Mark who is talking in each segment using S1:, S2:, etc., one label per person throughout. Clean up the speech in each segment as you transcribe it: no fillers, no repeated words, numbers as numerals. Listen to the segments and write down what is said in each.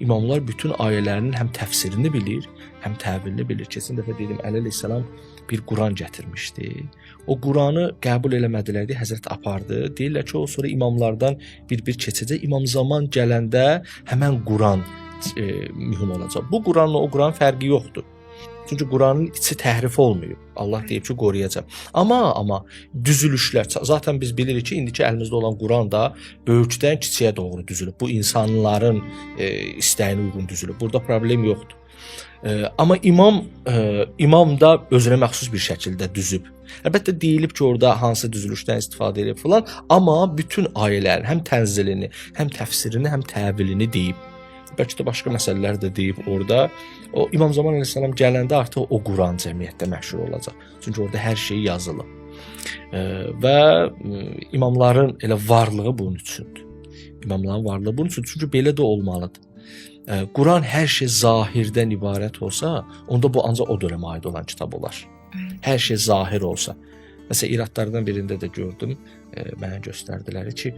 S1: İmamlar bütün ayələrin həm təfsirini bilir, həm təvilini bilir. Keçən dəfə dedim, Əli əleyhissalam bir Quran gətirmişdi. O Quranı qəbul eləmədilər deyə Həzrət apardı. Deyirlər ki, o sonra imamlardan bir keçəcək. İmam zaman gələndə həmən Quran mühüm olacaq. Bu Quranla o Quran fərqi yoxdur. Çünki Quranın içi təhrif olmuyor. Allah deyib ki, qoruyacaq. Amma düzülüşlər, zaten biz bilirik ki, indiki əlimizdə olan Quran da böyükdən kiçiyə doğru düzülüb. Bu insanların istəyinə uyğun düzülüb. Burada problem yoxdur. Amma imam da özünə məxsus bir şəkildə düzüb. Əlbəttə deyilib ki, orada hansı düzülüşdən istifadə edib falan, amma bütün ayələrin həm tənzilini, həm təfsirini, həm təvilini deyib. Bəlkə də başqa məsələlər də deyib orada. O İmam Zaman əleyhissalam gələndə artıq o Quran cəmiyyətdə məşhur olacaq. Çünki orada hər şey yazılıb. Və imamların elə varlığı bunun üçündür. İmamların varlığı bunun üçün. Çünki belə də olmalıdır. Quran hər şey zahirdən ibarət olsa, onda bu ancaq o dönəmə aid olan kitab olar. Hər şey zahir olsa. Məsələn, iradlardan birində də gördüm, mənə göstərdilər ki,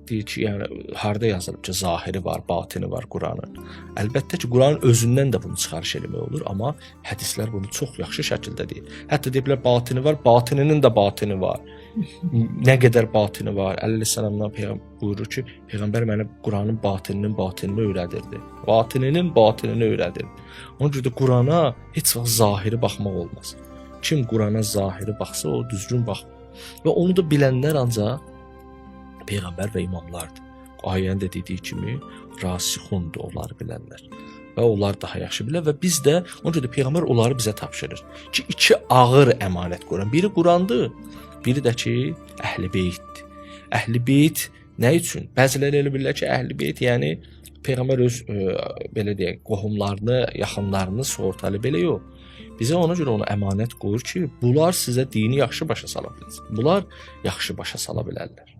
S1: deyir ki, yəni harda yazılıb ki, zahiri var, batini var Quranın. Əlbəttə ki, Quranın özündən də bunu çıxarış etmək olur, amma hədislər bunu çox yaxşı şəkildə deyir. Hətta deyiblər batini var, batininin də batini var. Nə qədər batini var? Əli əleyhissalamdan buyurur ki, Peyğəmbər mənə Quranın batinini öyrədirdi. Batininin batinini öyrədirdi. Ona görə də Qurana heç vaxt zahiri baxmaq olmaz. Kim Qurana zahiri baxsa, o düzgün baxmır. Və onu da bilənlər ancaq Peyğəmbər və imamlardır. Ayənin də dediyi kimi rasixundur onlar bilənlər. Və onlar daha yaxşı bilər və biz də ona görə də Peyğəmbər onları bizə tapşırır ki, iki ağır əmanət qoyun. Biri Qurandır, biri də ki, Əhl-i Beytdir. Əhl-i Beyt nə üçün? Bəziləri elə bilirlər ki, Əhl-i Beyt yəni Peyğəmbər öz belə deyək, qohumlarını, yaxınlarını sığortalı belə yox. Bizə ona görə onu əmanət qoyur ki, bunlar sizə dini yaxşı başa sala bilsin. Bunlar yaxşı başa sala bilərlər.